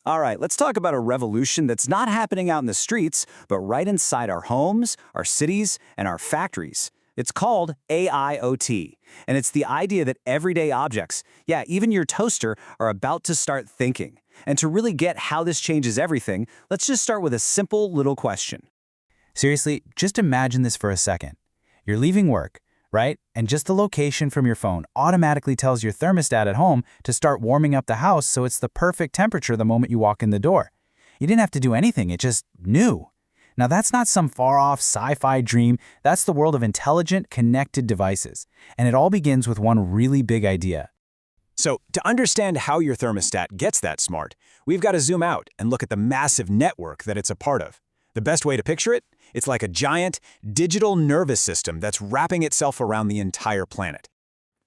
All right, let's talk about a revolution that's not happening out in the streets, but right inside our homes, our cities, and our factories. It's called AIoT, and it's the idea that everyday objects, yeah, even your toaster, are about to start thinking. And to really get how this changes everything, let's just start with a simple little question. Seriously, just imagine this for a second. You're leaving work, right? And just the location from your phone automatically tells your thermostat at home to start warming up the house so it's the perfect temperature the moment you walk in the door. You didn't have to do anything, it just knew. Now that's not some far-off sci-fi dream, that's the world of intelligent, connected devices. And it all begins with one really big idea. So, to understand how your thermostat gets that smart, we've got to zoom out and look at the massive network that it's a part of. The best way to picture it? It's like a giant, digital nervous system that's wrapping itself around the entire planet.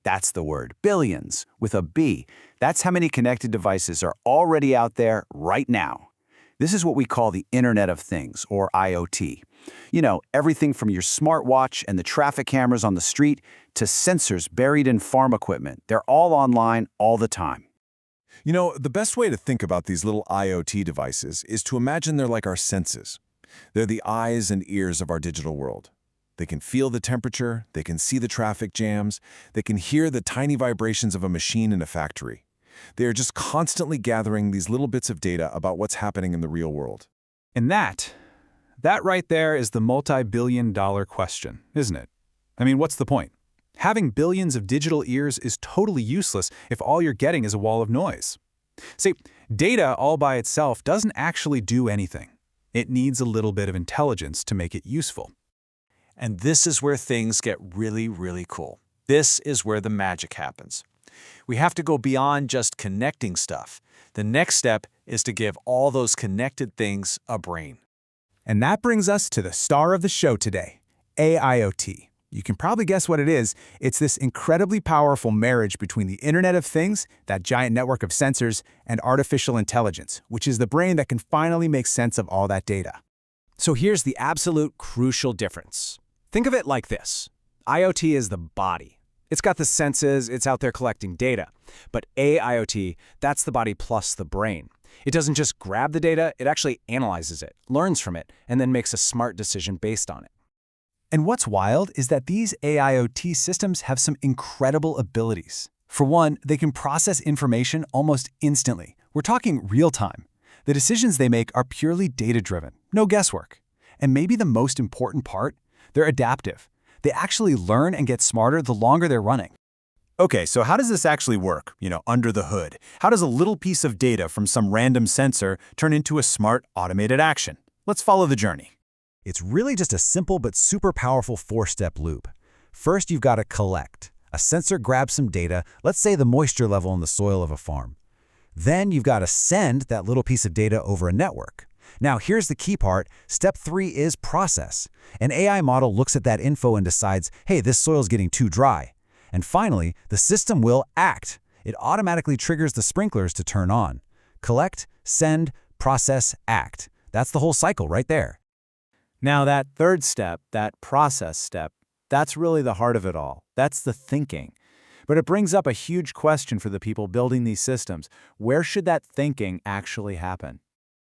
That's the word, billions, with a B. That's how many connected devices are already out there right now. This is what we call the Internet of Things, or IoT. You know, everything from your smartwatch and the traffic cameras on the street to sensors buried in farm equipment. They're all online all the time. You know, the best way to think about these little IoT devices is to imagine they're like our senses. They're the eyes and ears of our digital world. They can feel the temperature, they can see the traffic jams, they can hear the tiny vibrations of a machine in a factory. They are just constantly gathering these little bits of data about what's happening in the real world. And that right there is the multi-billion-dollar question, isn't it? I mean, what's the point? Having billions of digital ears is totally useless if all you're getting is a wall of noise. See, data all by itself doesn't actually do anything. It needs a little bit of intelligence to make it useful. And this is where things get really, really cool. This is where the magic happens. We have to go beyond just connecting stuff. The next step is to give all those connected things a brain. And that brings us to the star of the show today, AIoT. You can probably guess what it is. It's this incredibly powerful marriage between the Internet of Things, that giant network of sensors, and artificial intelligence, which is the brain that can finally make sense of all that data. So here's the absolute crucial difference. Think of it like this. IoT is the body. It's got the senses, it's out there collecting data. But AIoT, that's the body plus the brain. It doesn't just grab the data, it actually analyzes it, learns from it, and then makes a smart decision based on it. And what's wild is that these AIoT systems have some incredible abilities. For one, they can process information almost instantly. We're talking real time. The decisions they make are purely data-driven, no guesswork. And maybe the most important part, they're adaptive. They actually learn and get smarter the longer they're running. Okay, so how does this actually work, under the hood? How does a little piece of data from some random sensor turn into a smart, automated action? Let's follow the journey. It's really just a simple but super powerful four-step loop. First, you've got to collect. A sensor grabs some data, let's say the moisture level in the soil of a farm. Then you've got to send that little piece of data over a network. Now, here's the key part. Step 3 is process. An AI model looks at that info and decides, hey, this soil's getting too dry. And finally, the system will act. It automatically triggers the sprinklers to turn on. Collect, send, process, act. That's the whole cycle right there. Now that third step, that process step, that's really the heart of it all. That's the thinking. But it brings up a huge question for the people building these systems. Where should that thinking actually happen?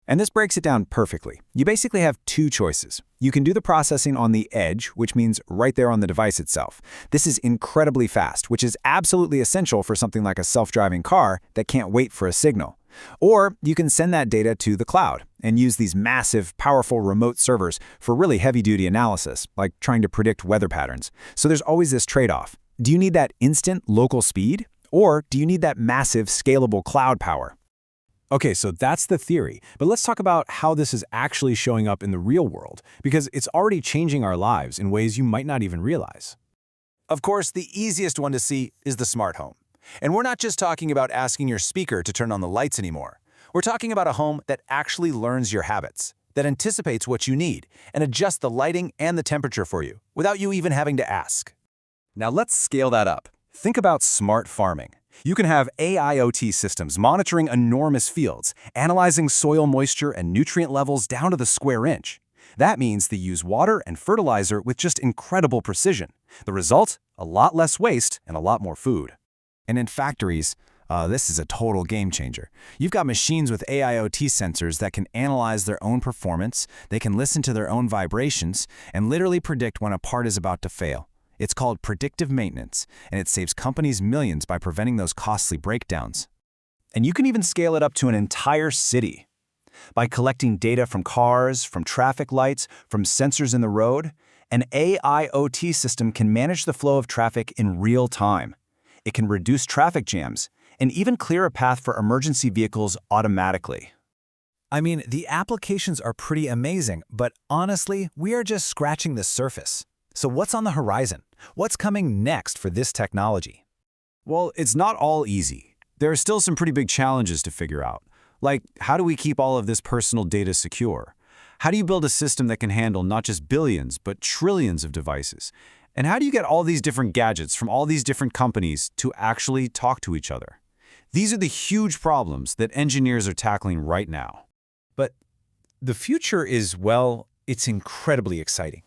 And this breaks it down perfectly. You basically have two choices. You can do the processing on the edge, which means right there on the device itself. This is incredibly fast, which is absolutely essential for something like a self-driving car that can't wait for a signal. Or you can send that data to the cloud and use these massive, powerful remote servers for really heavy-duty analysis, like trying to predict weather patterns. So there's always this trade-off. Do you need that instant local speed? Or do you need that massive, scalable cloud power? Okay, so that's the theory, but let's talk about how this is actually showing up in the real world, because it's already changing our lives in ways you might not even realize. Of course, the easiest one to see is the smart home. And we're not just talking about asking your speaker to turn on the lights anymore. We're talking about a home that actually learns your habits, that anticipates what you need, and adjusts the lighting and the temperature for you, without you even having to ask. Now let's scale that up. Think about smart farming. You can have AIoT systems monitoring enormous fields, analyzing soil moisture and nutrient levels down to the square inch. That means they use water and fertilizer with just incredible precision. The result? A lot less waste and a lot more food. And in factories, This is a total game changer. You've got machines with AIoT sensors that can analyze their own performance, they can listen to their own vibrations, and literally predict when a part is about to fail. It's called predictive maintenance, and it saves companies millions by preventing those costly breakdowns. And you can even scale it up to an entire city. By collecting data from cars, from traffic lights, from sensors in the road, an AIoT system can manage the flow of traffic in real time. It can reduce traffic jams and even clear a path for emergency vehicles automatically. I mean, the applications are pretty amazing, but honestly, we are just scratching the surface. So what's on the horizon? What's coming next for this technology? Well, it's not all easy. There are still some pretty big challenges to figure out. Like, how do we keep all of this personal data secure? How do you build a system that can handle not just billions, but trillions of devices? And how do you get all these different gadgets from all these different companies to actually talk to each other? These are the huge problems that engineers are tackling right now. But the future is, well, it's incredibly exciting.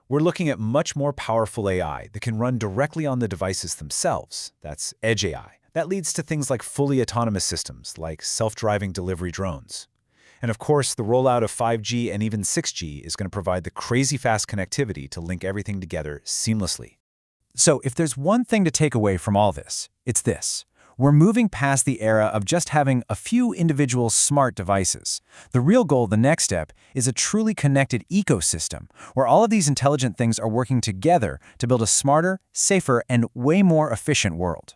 We're looking at much more powerful AI that can run directly on the devices themselves. That's edge AI. That leads to things like fully autonomous systems, like self-driving delivery drones. And of course, the rollout of 5G and even 6G is going to provide the crazy fast connectivity to link everything together seamlessly. So if there's one thing to take away from all this, it's this. We're moving past the era of just having a few individual smart devices. The real goal, the next step, is a truly connected ecosystem where all of these intelligent things are working together to build a smarter, safer, and way more efficient world.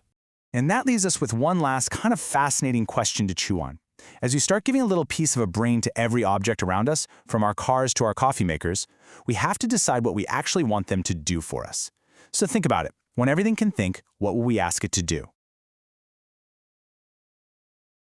And that leaves us with one last kind of fascinating question to chew on. As you start giving a little piece of a brain to every object around us, from our cars to our coffee makers, we have to decide what we actually want them to do for us. So think about it. When everything can think, what will we ask it to do?